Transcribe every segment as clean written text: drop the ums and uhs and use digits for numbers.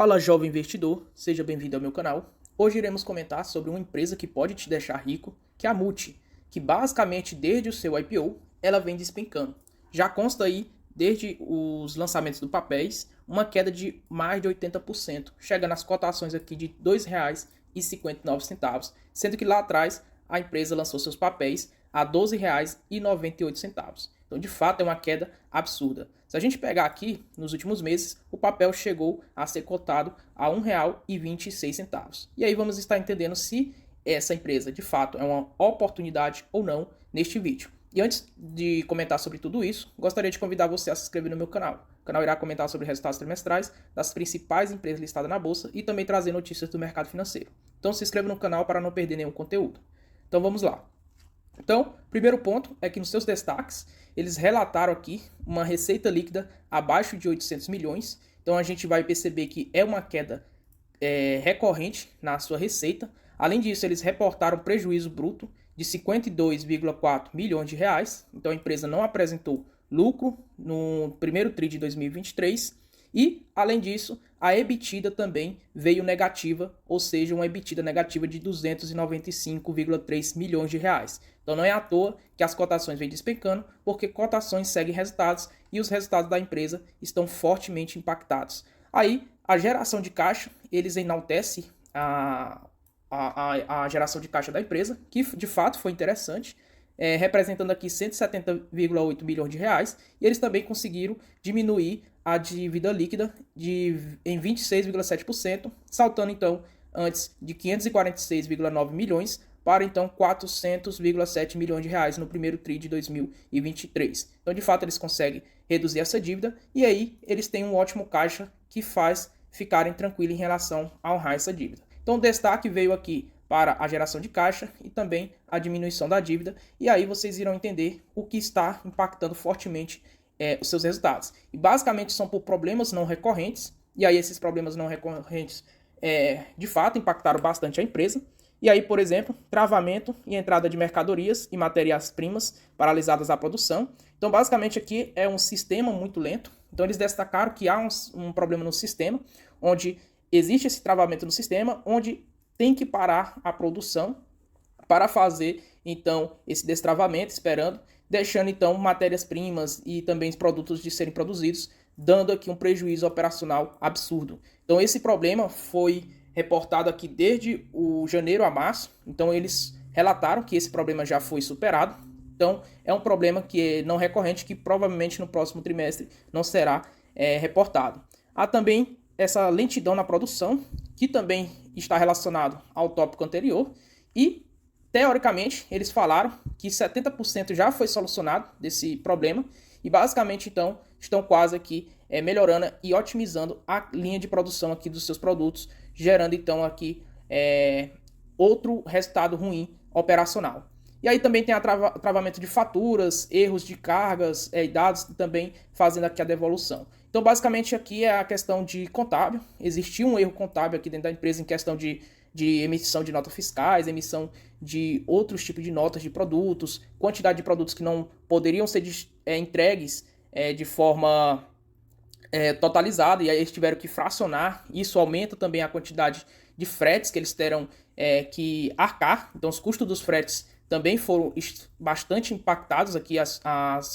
Fala, jovem investidor, seja bem-vindo ao meu canal. Hoje iremos comentar sobre uma empresa que pode te deixar rico, que é a Multi, que basicamente desde o seu IPO ela vem despencando. Já consta aí, desde os lançamentos do papéis, uma queda de mais de 80%, chega nas cotações aqui de R$ 2,59, sendo que lá atrás a empresa lançou seus papéis a R$ 12,98. Então, de fato, é uma queda absurda. Se a gente pegar aqui, nos últimos meses, o papel chegou a ser cotado a R$ 1,26. E aí vamos estar entendendo se essa empresa, de fato, é uma oportunidade ou não neste vídeo. E antes de comentar sobre tudo isso, gostaria de convidar você a se inscrever no meu canal. O canal irá comentar sobre resultados trimestrais das principais empresas listadas na bolsa e também trazer notícias do mercado financeiro. Então se inscreva no canal para não perder nenhum conteúdo. Então vamos lá. Então, primeiro ponto é que nos seus destaques, eles relataram aqui uma receita líquida abaixo de 800 milhões. Então, a gente vai perceber que é uma queda recorrente na sua receita. Além disso, eles reportaram prejuízo bruto de 52,4 milhões de reais. Então, a empresa não apresentou lucro no primeiro TRI de 2023. E, além disso, a EBITDA também veio negativa, ou seja, uma EBITDA negativa de 295,3 milhões de reais. Então não é à toa que as cotações vêm despencando, porque cotações seguem resultados e os resultados da empresa estão fortemente impactados. Aí, a geração de caixa, eles enaltecem a geração de caixa da empresa, que de fato foi interessante, representando aqui 170,8 milhões de reais, e eles também conseguiram diminuir a dívida líquida em 26,7%, saltando então antes de 546,9 milhões para então 400,7 milhões de reais no primeiro TRI de 2023. Então, de fato, eles conseguem reduzir essa dívida e aí eles têm um ótimo caixa que faz ficarem tranquilos em relação a honrar essa dívida. Então, o destaque veio aqui para a geração de caixa e também a diminuição da dívida, e aí vocês irão entender o que está impactando fortemente os seus resultados. E basicamente são por problemas não recorrentes, e aí esses problemas não recorrentes de fato impactaram bastante a empresa. E aí, por exemplo, travamento e entrada de mercadorias e matérias-primas paralisadas à produção. Então, basicamente aqui é um sistema muito lento. Então, eles destacaram que há um problema no sistema, onde existe esse travamento no sistema, onde tem que parar a produção para fazer, então, esse destravamento, deixando, então, matérias-primas e também os produtos de serem produzidos, dando aqui um prejuízo operacional absurdo. Então, esse problema foi reportado aqui desde o janeiro a março. Então, eles relataram que esse problema já foi superado. Então, é um problema que é não recorrente, que provavelmente no próximo trimestre não será reportado. Há também essa lentidão na produção, que também está relacionado ao tópico anterior, e teoricamente eles falaram que 70% já foi solucionado desse problema, e basicamente então estão quase aqui melhorando e otimizando a linha de produção aqui dos seus produtos, gerando então aqui outro resultado ruim operacional. E aí também tem travamento de faturas, erros de cargas e dados também fazendo aqui a devolução. Então, basicamente, aqui é a questão de contábil. Existiu um erro contábil aqui dentro da empresa em questão de emissão de notas fiscais, emissão de outros tipos de notas de produtos, quantidade de produtos que não poderiam ser entregues de forma totalizada, e aí eles tiveram que fracionar. Isso aumenta também a quantidade de fretes que eles terão que arcar. Então, os custos dos fretes também foram bastante impactados aqui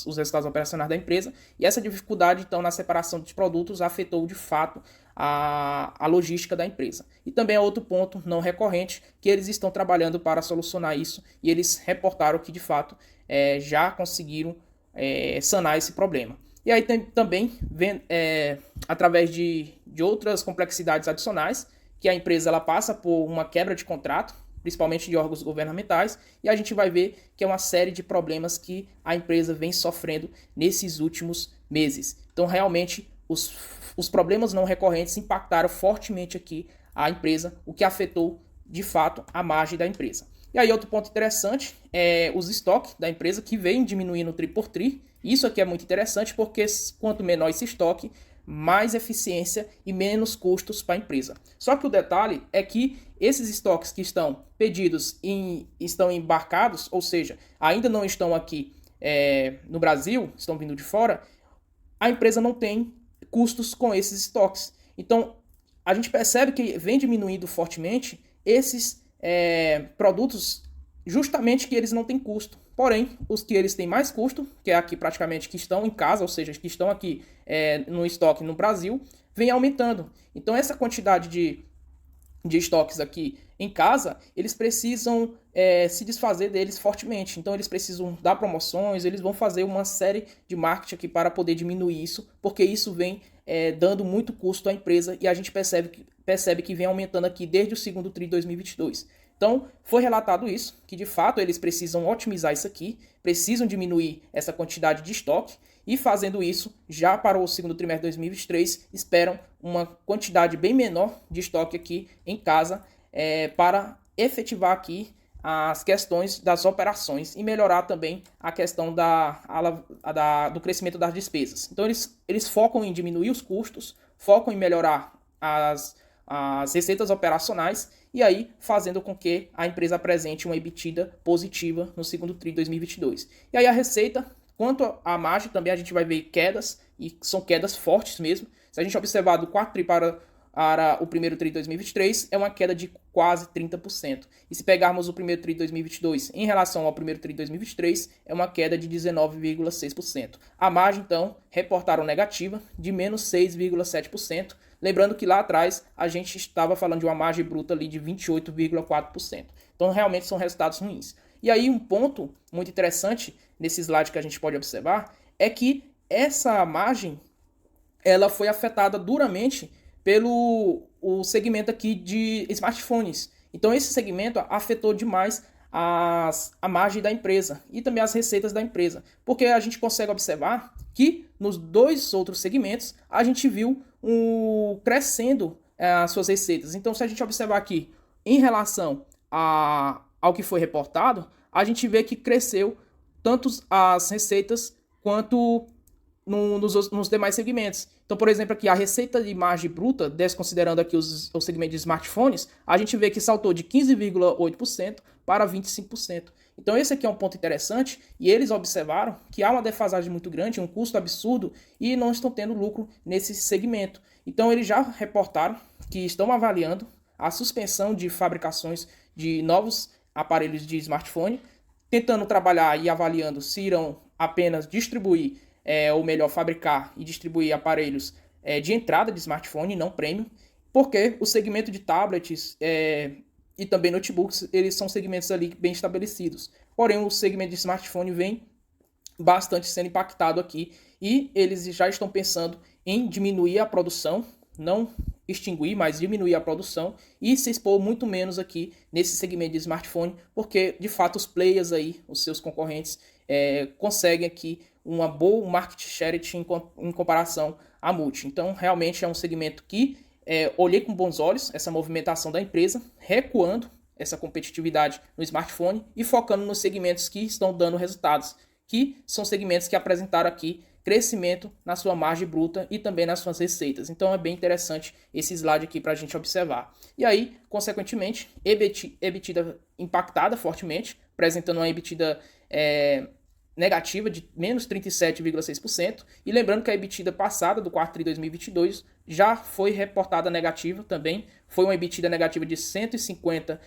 os resultados operacionais da empresa, e essa dificuldade então na separação dos produtos afetou de fato a logística da empresa. E também é outro ponto não recorrente que eles estão trabalhando para solucionar isso, e eles reportaram que de fato já conseguiram sanar esse problema. E aí também através de outras complexidades adicionais, que a empresa ela passa por uma quebra de contrato, principalmente de órgãos governamentais, e a gente vai ver que é uma série de problemas que a empresa vem sofrendo nesses últimos meses. Então, realmente, os problemas não recorrentes impactaram fortemente aqui a empresa, o que afetou, de fato, a margem da empresa. E aí, outro ponto interessante é os estoques da empresa, que vem diminuindo tri por tri. Isso aqui é muito interessante, porque quanto menor esse estoque, mais eficiência e menos custos para a empresa. Só que o detalhe é que esses estoques que estão pedidos estão embarcados, ou seja, ainda não estão aqui no Brasil, estão vindo de fora, a empresa não tem custos com esses estoques. Então, a gente percebe que vem diminuindo fortemente esses produtos, justamente que eles não têm custo. Porém, os que eles têm mais custo, que é aqui praticamente que estão em casa, ou seja, que estão aqui no estoque no Brasil, vem aumentando. Então, essa quantidade de estoques aqui em casa, eles precisam se desfazer deles fortemente. Então, eles precisam dar promoções, eles vão fazer uma série de marketing aqui para poder diminuir isso, porque isso vem dando muito custo à empresa e a gente percebe que vem aumentando aqui desde o segundo TRI de 2022. Então, foi relatado isso, que de fato eles precisam otimizar isso aqui, precisam diminuir essa quantidade de estoque e fazendo isso, já para o segundo trimestre de 2023, esperam uma quantidade bem menor de estoque aqui em casa para efetivar aqui as questões das operações e melhorar também a questão do crescimento das despesas. Então, eles focam em diminuir os custos, focam em melhorar as receitas operacionais e aí fazendo com que a empresa apresente uma EBITDA positiva no segundo TRI de 2022. E aí a receita, quanto à margem, também a gente vai ver quedas, e são quedas fortes mesmo. Se a gente observar do quarto TRI para o primeiro TRI de 2023, é uma queda de quase 30%. E se pegarmos o primeiro TRI de 2022 em relação ao primeiro TRI de 2023, é uma queda de 19,6%. A margem, então, reportaram negativa de menos 6,7%. Lembrando que lá atrás a gente estava falando de uma margem bruta ali de 28,4%. Então, realmente são resultados ruins. E aí, um ponto muito interessante nesse slide que a gente pode observar é que essa margem ela foi afetada duramente pelo segmento aqui de smartphones. Então, esse segmento afetou demais a margem da empresa e também as receitas da empresa, porque a gente consegue observar que nos dois outros segmentos a gente viu crescendo as suas receitas. Então, se a gente observar aqui em relação ao que foi reportado, a gente vê que cresceu tanto as receitas quanto nos demais segmentos. Então, por exemplo, aqui a receita de margem bruta, desconsiderando aqui o segmento de smartphones, a gente vê que saltou de 15,8% para 25%. Então, esse aqui é um ponto interessante e eles observaram que há uma defasagem muito grande, um custo absurdo e não estão tendo lucro nesse segmento. Então, eles já reportaram que estão avaliando a suspensão de fabricações de novos aparelhos de smartphone, tentando trabalhar e avaliando se irão apenas distribuir ou melhor, fabricar e distribuir aparelhos de entrada de smartphone, não premium, porque o segmento de tablets e também notebooks, eles são segmentos ali bem estabelecidos. Porém, o segmento de smartphone vem bastante sendo impactado aqui e eles já estão pensando em diminuir a produção, não extinguir, mas diminuir a produção e se expor muito menos aqui nesse segmento de smartphone, porque de fato os players aí, os seus concorrentes, conseguem aqui um market share em comparação à Multi. Então, realmente é um segmento que olhei com bons olhos essa movimentação da empresa, recuando essa competitividade no smartphone e focando nos segmentos que estão dando resultados, que são segmentos que apresentaram aqui crescimento na sua margem bruta e também nas suas receitas. Então é bem interessante esse slide aqui para a gente observar. E aí, consequentemente, EBITDA impactada fortemente, apresentando uma EBITDA negativa de menos 37,6%. E lembrando que a EBITDA passada do quarto TRI de 2022 já foi reportada negativa também. Foi uma EBITDA negativa de 150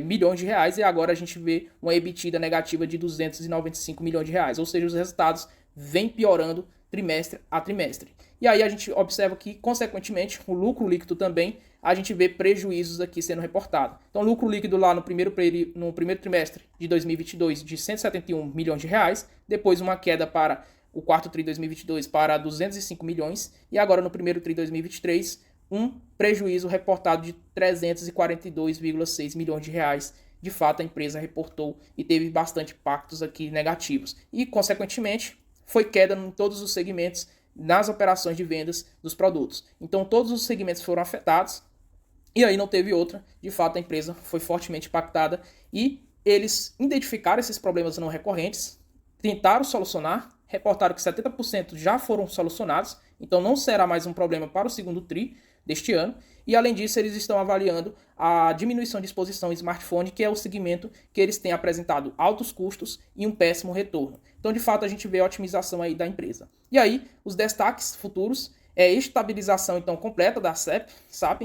milhões de reais e agora a gente vê uma EBITDA negativa de 295 milhões de reais. Ou seja, os resultados vêm piorando trimestre a trimestre. E aí a gente observa que, consequentemente, o lucro líquido também, a gente vê prejuízos aqui sendo reportado. Então, lucro líquido lá no primeiro trimestre de 2022 de 171 milhões de reais, depois uma queda para o quarto TRI de 2022 para 205 milhões e agora no primeiro TRI de 2023 um prejuízo reportado de 342,6 milhões de reais. De fato, a empresa reportou e teve bastante impactos aqui negativos. E, consequentemente, foi queda em todos os segmentos nas operações de vendas dos produtos. Então, todos os segmentos foram afetados e aí não teve outra. De fato, a empresa foi fortemente impactada e eles identificaram esses problemas não recorrentes, tentaram solucionar, reportaram que 70% já foram solucionados, então não será mais um problema para o segundo TRI deste ano. E, além disso, eles estão avaliando a diminuição de exposição em smartphone, que é o segmento que eles têm apresentado altos custos e um péssimo retorno. Então, de fato, a gente vê a otimização aí da empresa. E aí, os destaques futuros, Estabilização então completa da SAP,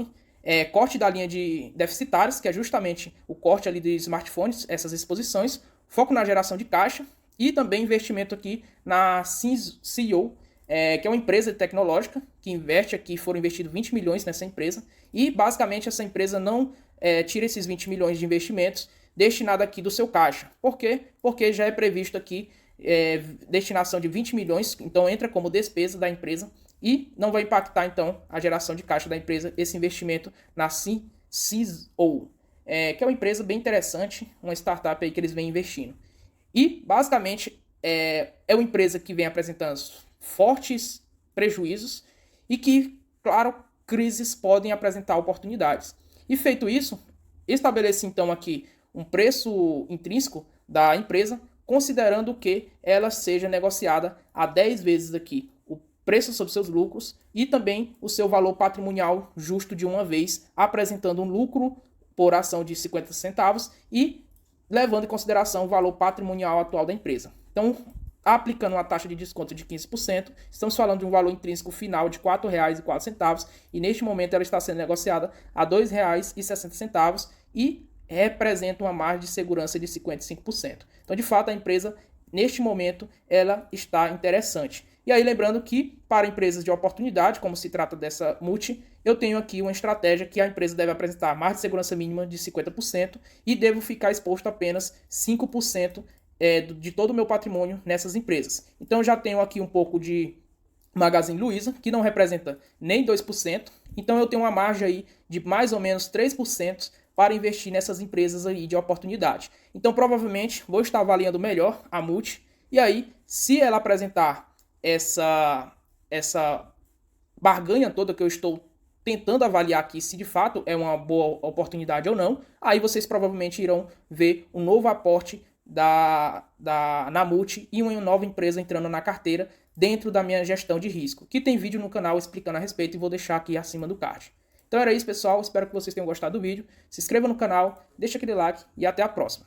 corte da linha de deficitários, que é justamente o corte ali de smartphones, essas exposições, foco na geração de caixa e também investimento aqui na CEO, que é uma empresa tecnológica que investe aqui, foram investidos 20 milhões nessa empresa e basicamente essa empresa não tira esses 20 milhões de investimentos destinado aqui do seu caixa. Por quê? Porque já é previsto aqui destinação de 20 milhões, então entra como despesa da empresa e não vai impactar então a geração de caixa da empresa, esse investimento na CISO, que é uma empresa bem interessante, uma startup aí que eles vêm investindo. E basicamente é uma empresa que vem apresentando fortes prejuízos e que, claro, crises podem apresentar oportunidades. E feito isso, estabeleci então aqui um preço intrínseco da empresa, considerando que ela seja negociada a 10 vezes aqui o preço sobre seus lucros e também o seu valor patrimonial justo de uma vez, apresentando um lucro por ação de 50 centavos e levando em consideração o valor patrimonial atual da empresa. Então, aplicando uma taxa de desconto de 15%, estamos falando de um valor intrínseco final de R$ 4,04 e neste momento ela está sendo negociada a R$ 2,60 e representa uma margem de segurança de 55%. Então, de fato, a empresa, neste momento, ela está interessante. E aí, lembrando que, para empresas de oportunidade, como se trata dessa multi, eu tenho aqui uma estratégia que a empresa deve apresentar margem de segurança mínima de 50% e devo ficar exposto a apenas 5% de todo o meu patrimônio nessas empresas. Então, eu já tenho aqui um pouco de Magazine Luiza, que não representa nem 2%. Então, eu tenho uma margem aí de mais ou menos 3% para investir nessas empresas aí de oportunidade. Então, provavelmente, vou estar avaliando melhor a multi. E aí, se ela apresentar essa barganha toda que eu estou tentando avaliar aqui, se de fato é uma boa oportunidade ou não, aí vocês provavelmente irão ver um novo aporte na multi e uma nova empresa entrando na carteira dentro da minha gestão de risco, que tem vídeo no canal explicando a respeito e vou deixar aqui acima do card. Então era isso, pessoal. Espero que vocês tenham gostado do vídeo. Se inscreva no canal, deixa aquele like e até a próxima.